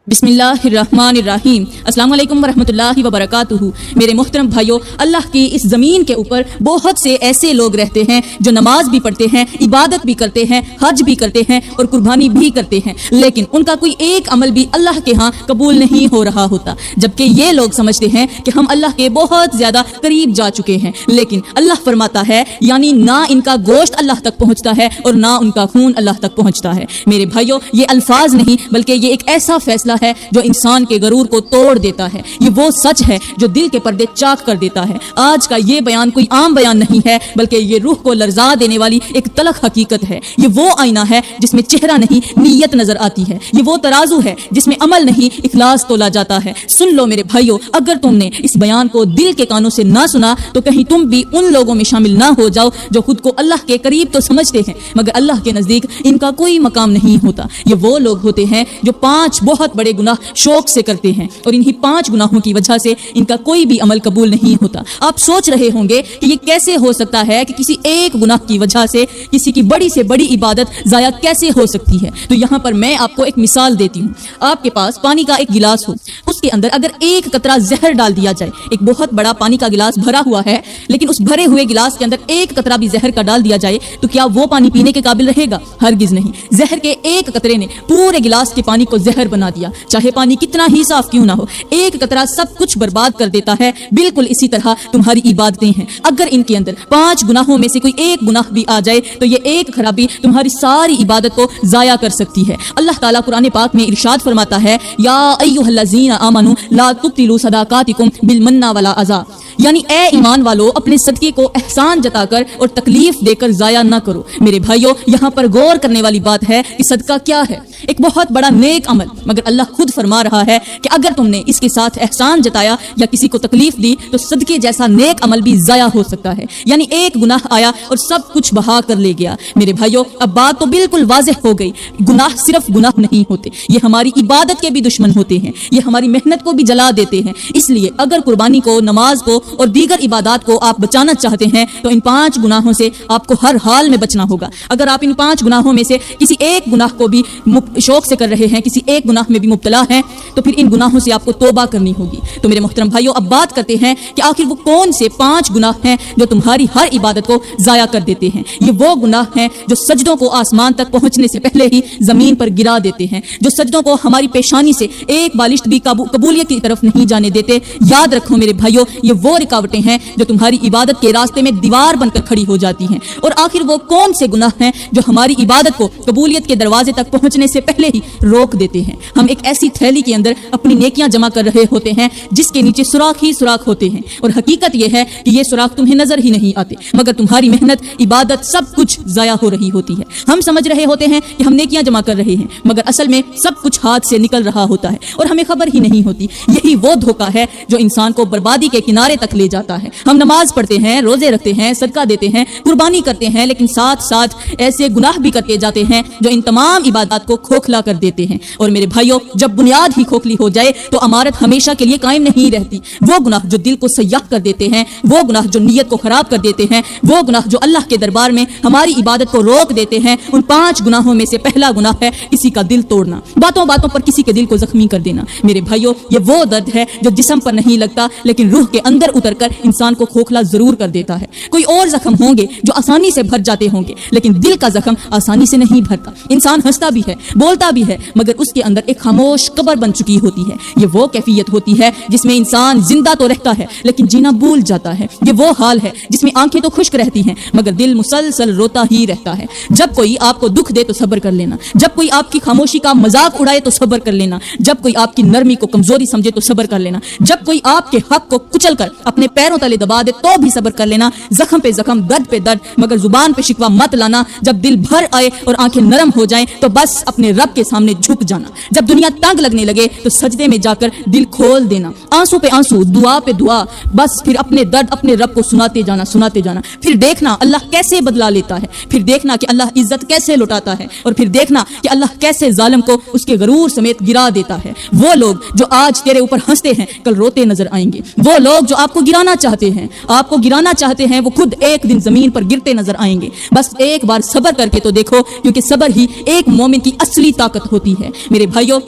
बिस्मिल्लाहिर्रहमानिर्रहीम। अस्सलाम वालेकुम वरहमतुल्लाहि वबरकातुहू। मेरे मोहतरम भाइयों, अल्लाह की इस ज़मीन के ऊपर बहुत से ऐसे लोग रहते हैं जो नमाज भी पढ़ते हैं, इबादत भी करते हैं, हज भी करते हैं और कुर्बानी भी करते हैं, लेकिन उनका कोई एक अमल भी अल्लाह के यहाँ कबूल नहीं हो रहा होता। जबकि ये लोग समझते हैं कि हम अल्लाह के बहुत ज़्यादा करीब जा चुके हैं, लेकिन अल्लाह फरमाता है यानी ना इनका गोश्त अल्लाह तक पहुँचता है और ना उनका खून अल्लाह तक पहुँचता है। मेरे भाइयों, ये अल्फाज नहीं बल्कि ये एक ऐसा फैसला है जो इंसान के गरूर को तोड़ देता है। ये वो सच है जो दिल के पर्दे चाक कर देता है। आज का ये बयान कोई आम बयान नहीं है, बल्कि ये रूह को लर्जा देने वाली एक तलख हकीकत है। ये वो आईना है जिसमें चेहरा नहीं नीयत नजर आती है। ये वो तराजू है जिसमें अमल नहीं इखलास तोला जाता है। सुन लो मेरे भाइयों, अगर तुमने इस बयान को दिल के कानों से ना सुना तो कहीं तुम भी उन लोगों में शामिल ना हो जाओ जो खुद को अल्लाह के करीब तो समझते हैं मगर अल्लाह के नजदीक इनका कोई मकाम नहीं होता। ये वो लोग होते हैं जो 5 बहुत बड़े गुनाह शौक से करते हैं और इन्हीं 5 गुनाहों की वजह से इनका कोई भी अमल कबूल नहीं होता। आप सोच रहे होंगे कि ये कैसे हो सकता है कि किसी एक गुनाह की वजह से किसी की बड़ी से बड़ी इबादत जाया कैसे हो सकती है। तो यहाँ पर मैं आपको एक मिसाल देती हूँ। आपके पास पानी का एक गिलास हो, उसके अंदर अगर एक कतरा जहर डाल दिया जाए, एक बहुत बड़ा पानी का गिलास भरा हुआ है लेकिन उस भरे हुए गिलास के अंदर एक कतरा भी जहर का डाल दिया जाए तो क्या वो पानी पीने के काबिल रहेगा? हरगिज नहीं। जहर के एक कतरे ने पूरे गिलास के पानी को जहर बना दिया। चाहे पानी कितना ही साफ क्यों ना हो, एक कतरा सब कुछ बर्बाद कर देता है। बिल्कुल इसी तरह तुम्हारी इबादतें हैं। अगर इनके अंदर 5 गुनाहों में से कोई एक गुनाह भी आ जाए तो ये एक खराबी तुम्हारी सारी इबादत को जाया कर सकती है। अल्लाह ताला कुरान पाक में इरशाद फरमाता है, या अय्युहल्लज़ीना आमनू ला तुब्तिलू सदाकातिकुम बिलमन्ना वला अज़ा, यानी ए ईमान वालों, अपने सदके को एहसान जताकर और तकलीफ देकर जाया ना करो। मेरे भाइयों, यहाँ पर गौर करने वाली बात है कि सदका क्या है? एक बहुत बड़ा नेक अमल, मगर अल्लाह खुद फरमा रहा है कि अगर तुमने इसके साथ एहसान जताया या किसी को तकलीफ दी तो सदके जैसा नेक अमल भी जाया हो सकता है। यानी एक गुनाह आया और सब कुछ बहा कर ले गया। मेरे भाइयों, अब बात तो बिल्कुल वाज़ेह हो गई। गुनाह सिर्फ गुनाह नहीं होते, ये हमारी इबादत के भी दुश्मन होते हैं, ये हमारी मेहनत को भी जला देते हैं। इसलिए अगर कुर्बानी को, नमाज को और दीगर इबादत को आप बचाना चाहते हैं तो इन 5 गुनाहों से आपको हर हाल में बचना होगा। अगर आप इन 5 गुनाहों में से किसी एक गुनाह को भी शौक से कर रहे हैं, किसी एक गुनाह में भी मुब्तला हैं, तो फिर इन गुनाहों से आपको तौबा करनी होगी। तो मेरे मोहतरम भाइयों, अब बात करते हैं कि आखिर वो कौन से 5 गुनाह हैं जो तुम्हारी हर इबादत को जाया कर देते हैं। ये वो गुनाह हैं जो सजदों को आसमान तक पहुंचने से पहले ही जमीन पर गिरा देते हैं, जो सजदों को हमारी पेशानी से एक बालिश भी कबूलियत की तरफ नहीं जाने देते। याद रखो मेरे भाइयों, ये वो रुकावटें हैं जो तुम्हारी इबादत के रास्ते में दीवार बनकर खड़ी हो जाती हैं। और आखिर वो कौन से गुनाह हैं जो हमारी इबादत को कबूलियत के दरवाजे तक पहुंचने से पहले ही रोक देते हैं। हम एक ऐसी थैली के अंदर अपनी नेकियां जमा कर रहे होते हैं जिसके नीचे सुराख ही सुराख होते हैं, और हकीकत यह है कि ये सुराख तुम्हें नजर ही नहीं आते, मगर तुम्हारी मेहनत, इबादत सब कुछ जाया हो रही होती है। हम समझ रहे होते हैं कि हम नेकियां जमा कर रहे हैं, मगर असल में सब कुछ हाथ से निकल रहा होता है और हमें खबर ही नहीं होती। यही वो धोखा है जो इंसान को बर्बादी के किनारे तक ले जाता है। हम नमाज पढ़ते हैं, रोजे रखते हैं, सदका देते हैं, कुर्बानी करते हैं, लेकिन साथ साथ ऐसे गुनाह भी करते जाते हैं जो इन तमाम इबादत को खोखला कर देते हैं। और मेरे भाइयों, जब बुनियाद ही खोखली हो जाए तो इमारत हमेशा के लिए कायम नहीं रहती। वो गुनाह जो दिल को सयाह कर देते हैं, वो गुनाह जो नीयत को खराब कर देते हैं, वो गुनाह जो अल्लाह के दरबार में हमारी इबादत को रोक देते हैं, उन 5 गुनाहों में से पहला गुनाह है किसी का दिल तोड़ना, बातों बातों पर किसी के दिल को जख्मी कर देना। मेरे भाइयों, ये वो दर्द है जो जिस्म पर नहीं लगता लेकिन रूह के अंदर उतरकर इंसान को खोखला जरूर कर देता है। कोई और जख्म होंगे जो आसानी से भर जाते होंगे, लेकिन दिल का जख्म आसानी से नहीं भरता। इंसान हंसता भी है, बोलता भी है, मगर उसके अंदर एक खामोश कब्र बन चुकी होती है। ये वो कैफियत होती है जिसमें इंसान जिंदा तो रहता है लेकिन जीना भूल जाता है। ये वो हाल है जिसमें आंखें तो खुश्क रहती हैं मगर दिल मुसलसल रोता ही रहता है। जब कोई आपको दुख दे तो सब्र कर लेना, जब कोई आपकी खामोशी का मजाक उड़ाए तो सब्र कर लेना, जब कोई आपकी नरमी को कमजोरी समझे तो सब्र कर लेना, जब कोई आपके हक को कुचल कर अपने पैरों तले दबा दे तो भी सब्र कर लेना। जख्म पे जख्म, दर्द पे दर्द, मगर जुबान पे शिकवा मत लाना। जब दिल भर आए और आंखें नरम हो जाएं तो बस अपने रब के सामने झुक जाना। जब दुनिया तंग लगने लगे तो सजदे में जाकर दिल खोल देना, आंसू पे आंसू, दुआ पे दुआ, बस फिर अपने दर्द अपने रब को सुनाते जाना, सुनाते जाना। फिर देखना अल्लाह कैसे बदला लेता है, फिर देखना कि अल्लाह इज्जत कैसे लौटाता है, और फिर देखना कि अल्लाह कैसे जालिम को उसके गरूर समेत गिरा देता है। वो लोग जो आज तेरे ऊपर हंसते हैं कल रोते नजर आएंगे। वो लोग जो आपको गिराना चाहते हैं, आपको गिराना चाहते हैं, वो खुद एक दिन जमीन पर गिरते नजर आएंगे। बस एक बार सब्र करके तो देखो, क्योंकि सब्र ही एक मोमिन की असली ताकत होती है। मेरे भाइयों,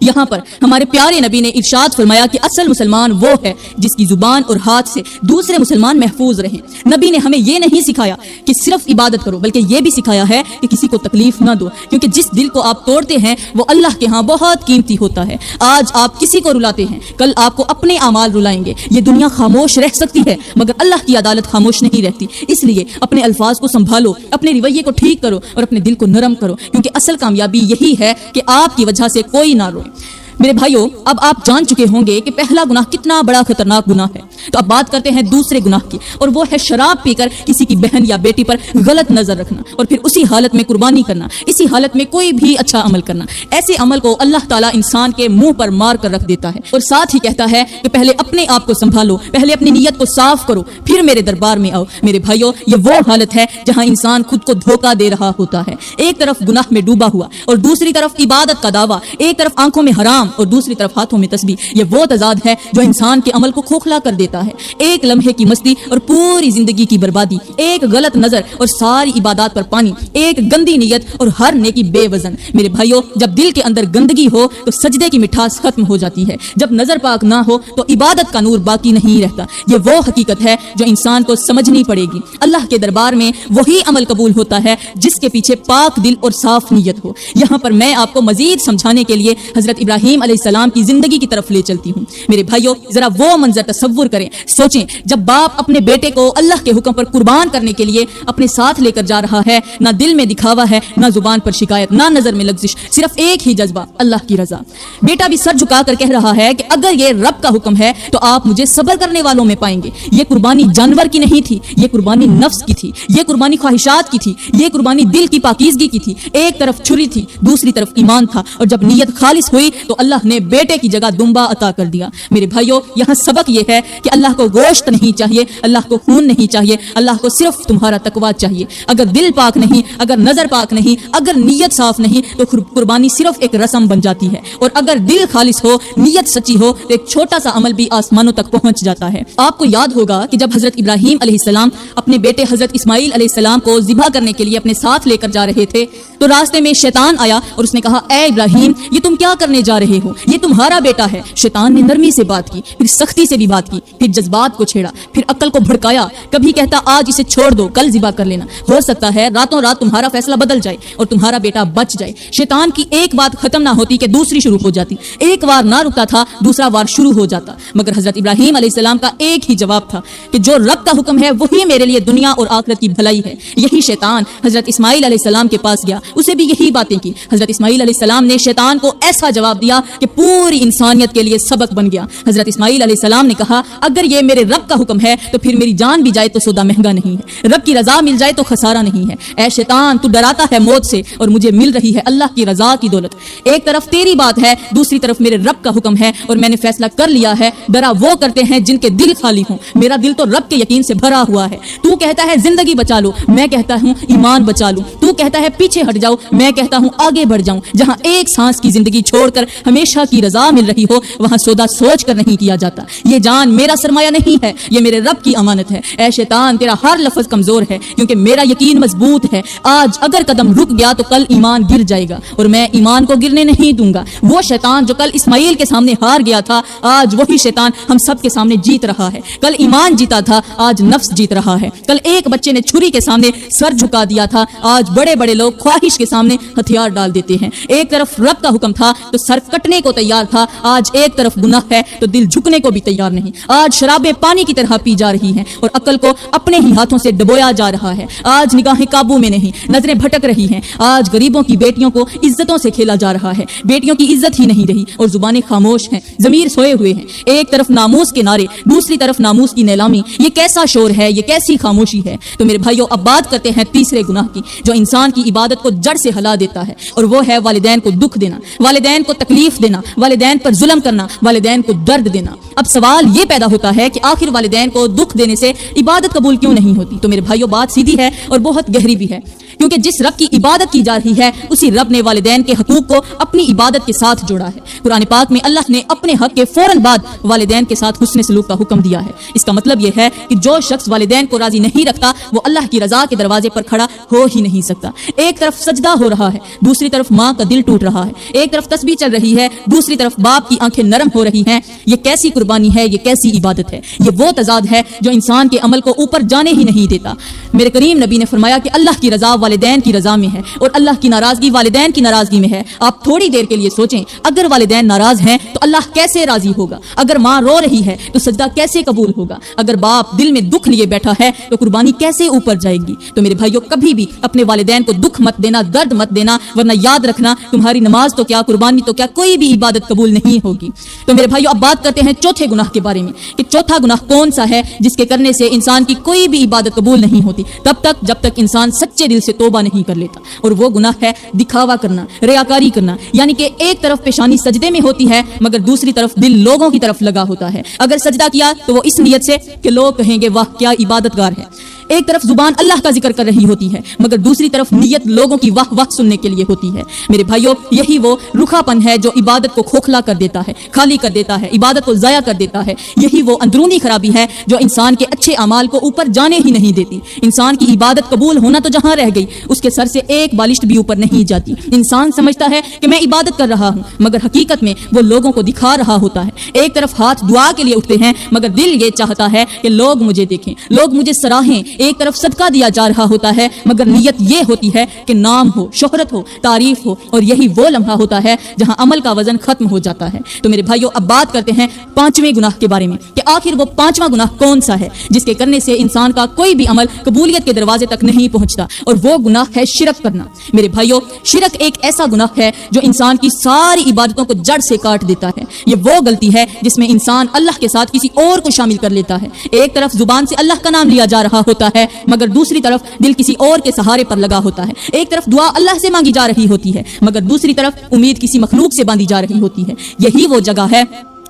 यहाँ पर हमारे प्यारे नबी ने इरशाद फरमाया कि असल मुसलमान वो है जिसकी जुबान और हाथ से दूसरे मुसलमान महफूज रहें। नबी ने हमें ये नहीं सिखाया कि सिर्फ इबादत करो, बल्कि ये भी सिखाया है कि किसी को तकलीफ ना दो, क्योंकि जिस दिल को आप तोड़ते हैं वो अल्लाह के यहाँ बहुत कीमती होता है। आज आप किसी को रुलाते हैं, कल आपको अपने अमाल रुलाएंगे। ये दुनिया खामोश रह सकती है मगर अल्लाह की अदालत खामोश नहीं रहती। इसलिए अपने अल्फाज को संभालो, अपने रवैये को ठीक करो और अपने दिल को नरम करो, क्योंकि असल कामयाबी यही है कि आपकी वजह से कोई ना रोए। मेरे भाइयों, अब आप जान चुके होंगे कि पहला गुनाह कितना बड़ा खतरनाक गुनाह है। तो अब बात करते हैं दूसरे गुनाह की, और वो है शराब पीकर किसी की बहन या बेटी पर गलत नजर रखना और फिर उसी हालत में कुर्बानी करना, इसी हालत में कोई भी अच्छा अमल करना। ऐसे अमल को अल्लाह ताला इंसान के मुंह पर मार कर रख देता है और साथ ही कहता है कि पहले अपने आप को संभालो, पहले अपनी नीयत को साफ करो, फिर मेरे दरबार में आओ। मेरे भाइयों, ये वो हालत है जहां इंसान खुद को धोखा दे रहा होता है। एक तरफ गुनाह में डूबा हुआ और दूसरी तरफ इबादत का दावा, एक तरफ आंखों में हराम और दूसरी तरफ हाथों में तस्बीह। ये वो तजाद है जो इंसान के अमल को खोखला कर देता है। एक लम्हे की मस्ती और पूरी जिंदगी की बर्बादी, एक गलत नजर और सारी इबादत पर पानी, एक गंदी नीयत और हर नेकी बेवजन। मेरे भाइयों, जब दिल के अंदर गंदगी हो तो सजदे की मिठास खत्म हो जाती है। जब नजर पाक ना हो तो इबादत का नूर बाकी नहीं रहता। ये वो हकीकत है जो इंसान को समझनी पड़ेगी। अल्लाह के दरबार में वही अमल कबूल होता है जिसके पीछे पाक दिल और साफ नीयत हो। यहाँ पर मैं आपको मजीद समझाने के लिए हजरत इब्राहीम अलैहिस्सलाम की जिंदगी की तरफ ले चलती हूँ। मेरे भाइयों, जरा वो मंजर तसव्वुर करें, सोचें, जब बाप अपने बेटे को अल्लाह के हुक्म पर कुर्बान करने के लिए अपने साथ लेकर जा रहा है। ना दिल में दिखावा है, ना जुबान पर शिकायत, ना नजर में लग्जिश, सिर्फ एक ही जज्बा, अल्लाह की रजा। बेटा भी सर झुकाकर कह रहा है कि अगर ये रब का हुक्म है तो आप मुझे सब्र करने वालों में पाएंगे। ये कुर्बानी जानवर की नहीं थी, ये कुर्बानी नफ्स की थी, ये कुर्बानी ख्वाहिशात की थी, ये कुर्बानी दिल की पाकीज़गी की थी। एक तरफ छुरी थी, दूसरी तरफ ईमान था, और जब नीयत खालिस हुई तो अल्लाह ने बेटे की जगह दुम्बा अता कर दिया। मेरे भाइयों, यहाँ सबक ये है कि अल्लाह को गोश्त नहीं चाहिए, अल्लाह को खून नहीं चाहिए, अल्लाह को सिर्फ तुम्हारा तकवा चाहिए। अगर दिल पाक नहीं, अगर नजर पाक नहीं, अगर नीयत साफ नहीं तो कुर्बानी सिर्फ एक रस्म बन जाती है। और अगर दिल खालिस हो, नीयत सच्ची हो तो एक छोटा सा अमल भी आसमानों तक पहुंच जाता है। आपको याद होगा कि जब हजरत इब्राहीम अलैहिस्सलाम अपने बेटे हजरत इस्माइल अलैहिस्सलाम को ज़िबा करने के लिए अपने साथ लेकर जा रहे थे तो रास्ते में शैतान आया और उसने कहा, ए इब्राहीम, ये तुम क्या करने जा रहे हो? ये तुम्हारा बेटा है। शैतान ने नरमी से बात की, फिर सख्ती से भी बात की, फिर जज्बात को छेड़ा, फिर अक्ल को भड़काया। कभी कहता आज इसे छोड़ दो, कल ज़िबा कर लेना, हो सकता है रातों रात तुम्हारा फैसला बदल जाए और तुम्हारा बेटा बच जाए। शैतान की एक बात खत्म ना होती कि दूसरी शुरू हो जाती। एक वार ना रुकता था, दूसरा वार शुरू हो जाता। मगर हजरत इब्राहीम अलैहिस्सलाम का एक ही जवाब था कि जो रब का हुक्म है वही मेरे लिए दुनिया और आखिरत की भलाई है। यही शैतान हजरत इस्माइल अलैहिस्सलाम के पास गया, उसे भी यही बातें की। हजरत इस्माइल अलैहिस्सलाम ने शैतान को ऐसा जवाब दिया कि पूरी इंसानियत के लिए सबक बन गया। हजरत इस्माइल अलैहिस्सलाम ने कहा, अगर ये मेरे रब का हुक्म है तो फिर मेरी जान भी जाए तो सौदा महंगा नहीं है, रब की रजा मिल जाए तो खसारा नहीं है। ऐ शैतान, तू डराता है मौत से और मुझे मिल रही है अल्लाह की रजा की दौलत। एक तरफ तेरी बात है, दूसरी तरफ मेरे रब का हुक्म है और मैंने फैसला कर लिया है। डरा वो करते हैं जिनके दिल खाली हों, मेरा दिल तो रब के यकीन से भरा हुआ है। तू कहता है जिंदगी बचा लो, मैं कहता हूँ ईमान बचा लूं। तू कहता है पीछे हट जाओ, मैं कहता हूँ आगे बढ़ जाऊं। जहां एक सांस की जिंदगी छोड़कर हमेशा की रजा मिल रही हो वहां सौदा सोच कर नहीं किया जाता। ये जान मेरा सरमाया नहीं है, ये मेरे रब की अमानत है। ऐ शैतान, तेरा हर लफ्ज कमजोर है क्योंकि मेरा यकीन मजबूत है। आज अगर कदम रुक गया तो कल ईमान गिर जाएगा और मैं ईमान को गिरने नहीं दूंगा। वो शैतान जो कल इस्माइल के सामने हार गया था, आज वही शैतान हम सब के सामने जीत रहा है। कल ईमान जीता था, आज नफ्स जीत रहा है। कल एक बच्चे ने छुरी के सामने सर झुका दिया था, आज बड़े बड़े लोग ख्वाहिश के सामने हथियार डाल देते हैं। एक तरफ रब का हुक्म था तो सर कटने को तैयार था, आज एक तरफ गुनाह है तो दिल झुकने को भी तैयार नहीं। आज शराबें पानी की तरह पी जा रही हैं और अक्ल को अपने ही हाथों से डुबोया जा रहा है। आज निगाहें काबू में नहीं, नजरें भटक रही हैं। आज गरीबों की बेटियों को इज्जतों से खेला जा रहा है, बेटियों की इज्जत ही नहीं रही और जुबानें खामोश हैं, ज़मीर सोए हुए हैं। एक तरफ नामूस के नारे, दूसरी तरफ नामूस की नीलामी। ये कैसा शोर है, ये कैसी खामोशी है। तो मेरे भाइयों, अब बात करते हैं तीसरे गुनाह की जो इंसान की इबादत को जड़ से हिला देता है, और वो है वालिदैन को दुख देना, वालिदैन को तकलीफ देना, वालिदैन पर जुल्म करना, वालिदैन को दर्द देना। अब सवाल ये पैदा होता है कि आखिर वालिदैन को दुख देने से इबादत कबूल क्यों नहीं होती। तो मेरे भाइयों, बात सीधी है और बहुत गहरी भी है। کیونکہ جس رب کی عبادت کی جا رہی ہے اسی رب نے والدین کے حقوق کو اپنی عبادت کے ساتھ جوڑا ہے۔ قرآن پاک میں اللہ نے اپنے حق کے فوراً بعد والدین کے ساتھ حسن سلوک کا حکم دیا ہے۔ اس کا مطلب یہ ہے کہ جو شخص والدین کو راضی نہیں رکھتا وہ اللہ کی رضا کے دروازے پر کھڑا ہو ہی نہیں سکتا۔ ایک طرف سجدہ ہو رہا ہے، دوسری طرف ماں کا دل ٹوٹ رہا ہے، ایک طرف تسبیح چل رہی ہے، دوسری طرف باپ کی آنکھیں نرم ہو رہی ہیں، یہ کیسی قربانی ہے، یہ کیسی عبادت ہے؟ یہ وہ تضاد ہے جو انسان کے عمل کو اوپر جانے ہی نہیں دیتا۔ میرے کریم نبی نے فرمایا کہ اللہ کی رضا والدین کی رضا میں ہے اور اللہ کی ناراضگی والدین کی ناراضگی میں ہے۔ آپ تھوڑی دیر کے لیے سوچیں، اگر والدین ناراض ہیں تو اللہ کیسے راضی ہوگا؟ اگر ماں رو رہی ہے تو سجدہ کیسے قبول ہوگا؟ اگر باپ دل میں دکھ لیے بیٹھا ہے تو قربانی کیسے اوپر جائے گی؟ تو میرے بھائیوں، کبھی بھی اپنے والدین کو دکھ مت دینا، درد مت دینا، ورنہ یاد رکھنا تمہاری نماز تو کیا، قربانی تو کیا، کوئی بھی عبادت قبول نہیں ہوگی۔ تو میرے بھائیوں، اب بات کرتے ہیں چوتھے گناہ کے بارے میں کہ چوتھا گناہ کون سا ہے جس کے کرنے سے انسان کی کوئی بھی عبادت قبول نہیں ہوتی تب تک جب تک انسان سچے دل سے توبہ نہیں کر لیتا، اور وہ گناہ ہے دکھاوا کرنا، ریاکاری کرنا، یعنی کہ ایک طرف پیشانی سجدے میں ہوتی ہے مگر دوسری طرف دل لوگوں کی طرف لگا ہوتا ہے۔ اگر سجدہ کیا تو وہ اس نیت سے کہ لوگ کہیں گے واہ کیا عبادت گار ہے۔ ایک طرف زبان اللہ کا ذکر کر رہی ہوتی ہے مگر دوسری طرف نیت لوگوں کی واہ واہ سننے کے لیے ہوتی ہے۔ میرے بھائیوں، یہی وہ رکھا پن ہے جو عبادت کو کھوکھلا کر دیتا ہے، خالی کر دیتا ہے، عبادت کو ضائع کر دیتا ہے۔ یہی وہ اندرونی خرابی ہے جو انسان کے اچھے اعمال کو اوپر جانے ہی نہیں دیتی۔ انسان کی عبادت قبول ہونا تو جہاں رہ گئی، اس کے سر سے ایک بالشت بھی اوپر نہیں جاتی۔ انسان سمجھتا ہے کہ میں عبادت کر رہا ہوں مگر حقیقت میں وہ لوگوں کو دکھا رہا ہوتا ہے۔ ایک طرف ہاتھ دعا کے لیے اٹھتے ہیں مگر دل یہ چاہتا ہے کہ لوگ مجھے دیکھیں، لوگ مجھے سراہیں۔ ایک طرف صدقہ دیا جا رہا ہوتا ہے مگر نیت یہ ہوتی ہے کہ نام ہو، شہرت ہو، تعریف ہو، اور یہی وہ لمحہ ہوتا ہے جہاں عمل کا وزن ختم ہو جاتا ہے۔ تو میرے بھائیوں، اب بات کرتے ہیں پانچویں گناہ کے بارے میں کہ آخر وہ پانچواں گناہ کون سا ہے جس کے کرنے سے انسان کا کوئی بھی عمل قبولیت کے دروازے تک نہیں پہنچتا، اور وہ گناہ ہے شرک کرنا۔ میرے بھائیوں، شرک ایک ایسا گناہ ہے جو انسان کی ساری عبادتوں کو جڑ سے کاٹ دیتا ہے۔ یہ وہ غلطی ہے جس میں انسان اللہ کے ساتھ کسی اور کو شامل کر لیتا ہے۔ ایک طرف زبان سے اللہ کا نام لیا جا رہا ہوتا ہے مگر دوسری طرف دل کسی اور کے سہارے پر لگا ہوتا ہے۔ ایک طرف دعا اللہ سے مانگی جا رہی ہوتی ہے مگر دوسری طرف امید کسی مخلوق سے باندھی جا رہی ہوتی ہے۔ یہی وہ جگہ ہے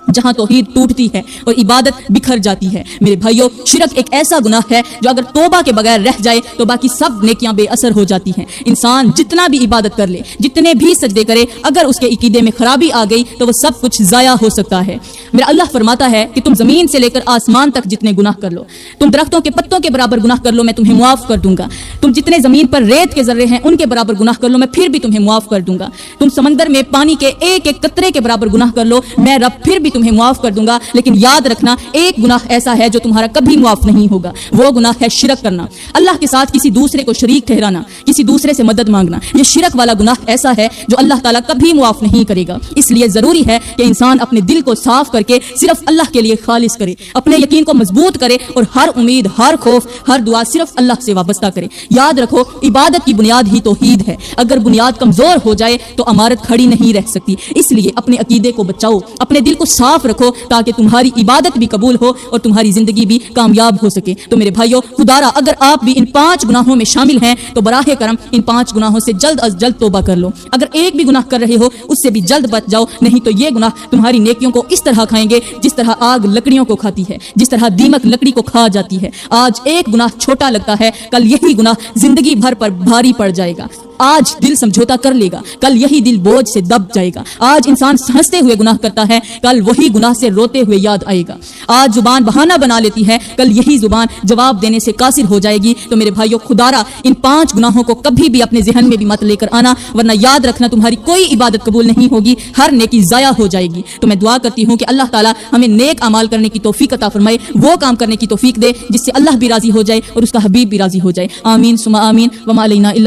جہاں توحید ٹوٹتی ہے اور عبادت بکھر جاتی ہے۔ میرے بھائیوں، شرک ایک ایسا گناہ ہے جو اگر توبہ کے بغیر رہ جائے تو باقی سب نیکیاں بے اثر ہو جاتی ہیں۔ انسان جتنا بھی عبادت کر لے، جتنے بھی سجدے کرے، اگر اس کے عقیدے میں خرابی آ گئی تو وہ سب کچھ ضائع ہو سکتا ہے۔ میرا اللہ فرماتا ہے کہ تم زمین سے لے کر آسمان تک جتنے گناہ کر لو، تم درختوں کے پتوں کے برابر گناہ کر لو، میں تمہیں معاف کر دوں گا۔ تم جتنے زمین پر ریت کے ذرے ہیں ان کے برابر گناہ کر لو، میں پھر بھی تمہیں معاف کر دوں گا۔ تم سمندر میں پانی کے ایک ایک قطرے کے برابر گناہ کر لو، میں رب پھر بھی تمہیں معاف کر دوں گا۔ لیکن یاد رکھنا، ایک گناہ ایسا ہے جو تمہارا کبھی معاف نہیں ہوگا، وہ گناہ ہے شرک کرنا، اللہ کے ساتھ کسی دوسرے کو شریک ٹھہرانا، کسی دوسرے سے مدد مانگنا۔ یہ شرک والا گناہ ایسا ہے جو اللہ تعالیٰ کبھی معاف نہیں کرے گا۔ اس لیے ضروری ہے کہ انسان اپنے دل کو صاف کر کے صرف اللہ کے لیے خالص کرے، اپنے یقین کو مضبوط کرے اور ہر امید، ہر خوف، ہر دعا صرف اللہ سے وابستہ کرے۔ یاد رکھو، عبادت کی بنیاد ہی توحید ہے۔ اگر بنیاد کمزور ہو جائے تو عمارت کھڑی نہیں رہ سکتی۔ اس لیے اپنے عقیدے کو بچاؤ، اپنے دل کو صاف رکھو تاکہ تمہاری عبادت بھی قبول ہو اور تمہاری زندگی بھی کامیاب ہو سکے۔ تو میرے بھائیوں، خدارا اگر آپ بھی ان 5 گناہوں میں شامل ہیں تو براہ کرم ان 5 گناہوں سے جلد از جلد توبہ کر لو۔ اگر ایک بھی گناہ کر رہے ہو اس سے بھی جلد بچ جاؤ، نہیں تو یہ گناہ تمہاری نیکیوں کو اس طرح کھائیں گے جس طرح آگ لکڑیوں کو کھاتی ہے، جس طرح دیمک لکڑی کو کھا جاتی ہے۔ آج ایک گناہ چھوٹا لگتا ہے، کل یہی گناہ زندگی بھر پر بھاری پڑ جائے گا۔ آج دل سمجھوتا کر لے گا، کل یہی دل بوجھ سے دب جائے گا۔ آج انسان ہنستے ہوئے گناہ کرتا ہے، کل وہی گناہ سے روتے ہوئے یاد آئے گا۔ آج زبان بہانہ بنا لیتی ہے، کل یہی زبان جواب دینے سے قاصر ہو جائے گی۔ تو میرے بھائیوں، خدارا ان 5 گناہوں کو کبھی بھی اپنے ذہن میں بھی مت لے کر آنا، ورنہ یاد رکھنا تمہاری کوئی عبادت قبول نہیں ہوگی، ہر نیکی ضائع ہو جائے گی۔ تو میں دعا کرتی ہوں کہ اللہ تعالیٰ ہمیں نیک اعمال کرنے کی توفیق عطا فرمائے، وہ کام کرنے کی توفیق دے جس سے اللہ بھی راضی ہو جائے اور اس کا حبیب بھی راضی ہو جائے۔ آمین ثم آمین۔ وما علینا الا